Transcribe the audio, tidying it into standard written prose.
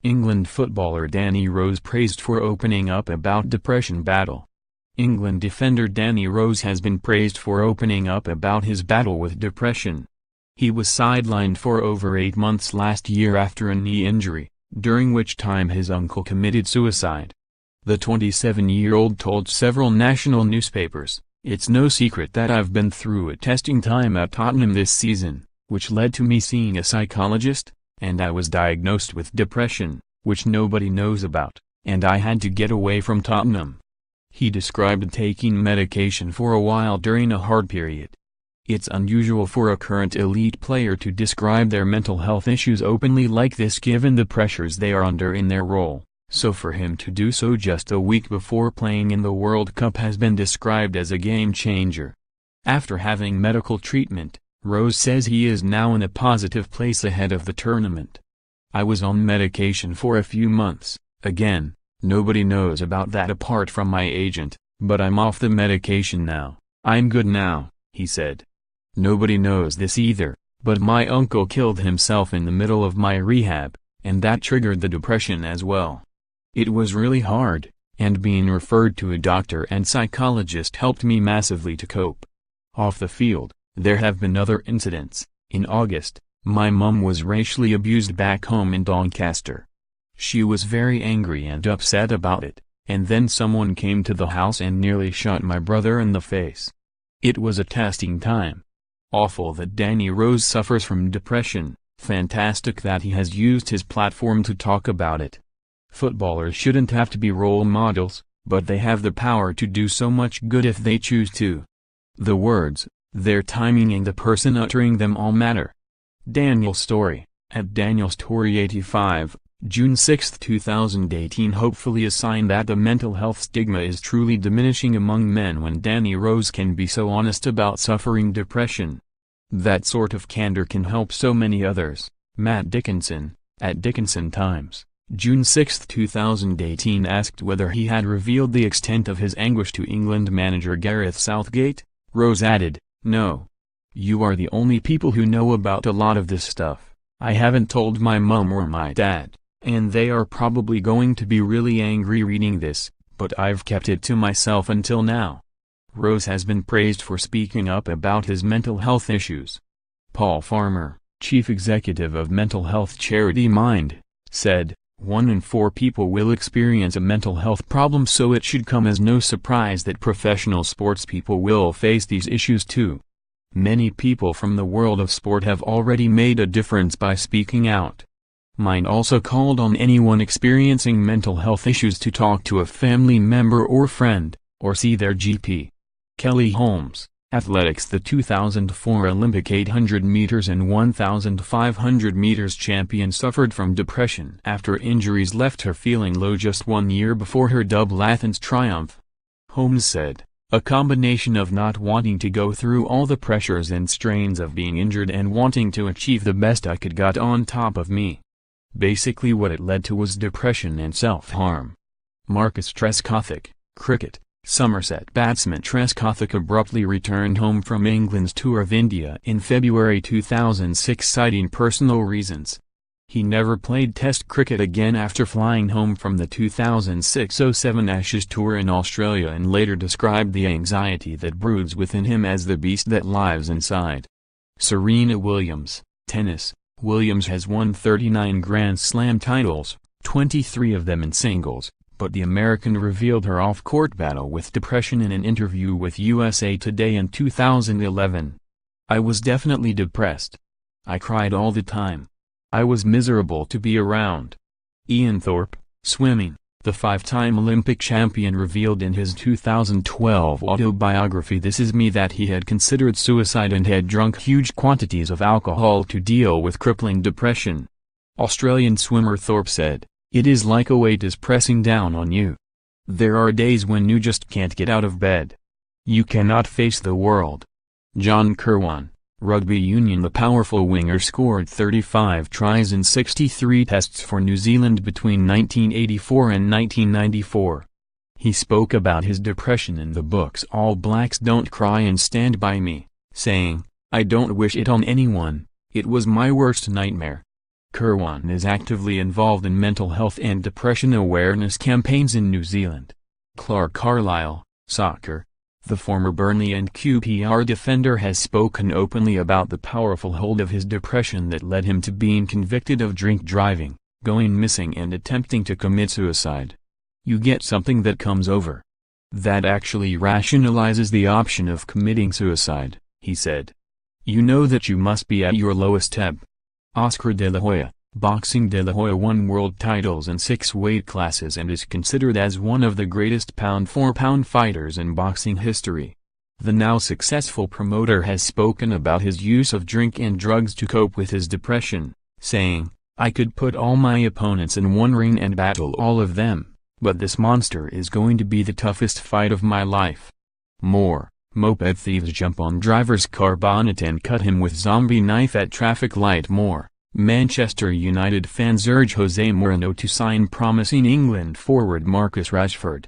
England footballer Danny Rose praised for opening up about depression battle. England defender Danny Rose has been praised for opening up about his battle with depression. He was sidelined for over 8 months last year after a knee injury, during which time his uncle committed suicide. The 27-year-old told several national newspapers, "It's no secret that I've been through a testing time at Tottenham this season, which led to me seeing a psychologist, and I was diagnosed with depression, which nobody knows about, and I had to get away from Tottenham." He described taking medication for a while during a hard period. It's unusual for a current elite player to describe their mental health issues openly like this given the pressures they are under in their role, so for him to do so just a week before playing in the World Cup has been described as a game changer. After having medical treatment, Rose says he is now in a positive place ahead of the tournament. "I was on medication for a few months, again, nobody knows about that apart from my agent, but I'm off the medication now, I'm good now," he said. "Nobody knows this either, but my uncle killed himself in the middle of my rehab, and that triggered the depression as well. It was really hard, and being referred to a doctor and psychologist helped me massively to cope." Off the field, there have been other incidents. In August, my mum was racially abused back home in Doncaster. She was very angry and upset about it, and then someone came to the house and nearly shot my brother in the face. It was a testing time. Awful that Danny Rose suffers from depression, fantastic that he has used his platform to talk about it. Footballers shouldn't have to be role models, but they have the power to do so much good if they choose to. The words, their timing and the person uttering them all matter. Daniel Story, at Daniel Story 85, June 6, 2018. Hopefully a sign that the mental health stigma is truly diminishing among men when Danny Rose can be so honest about suffering depression. That sort of candor can help so many others. Matt Dickinson, at Dickinson Times, June 6, 2018 asked whether he had revealed the extent of his anguish to England manager Gareth Southgate. Rose added, "No. You are the only people who know about a lot of this stuff. I haven't told my mum or my dad, and they are probably going to be really angry reading this, but I've kept it to myself until now." Rose has been praised for speaking up about his mental health issues. Paul Farmer, chief executive of mental health charity Mind, said, "1 in 4 people will experience a mental health problem, so it should come as no surprise that professional sportspeople will face these issues too. Many people from the world of sport have already made a difference by speaking out." Mind also called on anyone experiencing mental health issues to talk to a family member or friend, or see their GP. Kelly Holmes, athletics. The 2004 Olympic 800 meters and 1,500 meters champion suffered from depression after injuries left her feeling low just 1 year before her double Athens triumph. Holmes said, "A combination of not wanting to go through all the pressures and strains of being injured and wanting to achieve the best I could got on top of me. Basically what it led to was depression and self-harm." Marcus Trescothick, cricket. Somerset batsman Trescothick abruptly returned home from England's tour of India in February 2006 citing personal reasons. He never played Test cricket again after flying home from the 2006-07 Ashes tour in Australia and later described the anxiety that broods within him as the beast that lives inside. Serena Williams, tennis. Williams has won 39 Grand Slam titles, 23 of them in singles, but the American revealed her off-court battle with depression in an interview with USA Today in 2011. "I was definitely depressed. I cried all the time. I was miserable to be around." Ian Thorpe, swimming. The 5-time Olympic champion revealed in his 2012 autobiography This Is Me that he had considered suicide and had drunk huge quantities of alcohol to deal with crippling depression. Australian swimmer Thorpe said, "It is like a weight is pressing down on you. There are days when you just can't get out of bed. You cannot face the world." John Kirwan, rugby union. The powerful winger scored 35 tries in 63 tests for New Zealand between 1984 and 1994. He spoke about his depression in the books All Blacks Don't Cry and Stand By Me, saying, "I don't wish it on anyone, it was my worst nightmare. Kirwan is actively involved in mental health and depression awareness campaigns in New Zealand. Clark Carlisle, soccer. The former Burnley and QPR defender has spoken openly about the powerful hold of his depression that led him to being convicted of drink driving, going missing and attempting to commit suicide. You get something that comes over. That actually rationalizes the option of committing suicide, he said. You know that you must be at your lowest ebb. Oscar De La Hoya, boxing. De La Hoya won world titles in 6 weight classes and is considered as one of the greatest pound-for-pound fighters in boxing history. The now successful promoter has spoken about his use of drink and drugs to cope with his depression, saying, "I could put all my opponents in one ring and battle all of them, but this monster is going to be the toughest fight of my life." More. Moped thieves jump on driver's car bonnet and cut him with zombie knife at traffic light. More. Manchester United fans urge Jose Mourinho to sign promising England forward Marcus Rashford.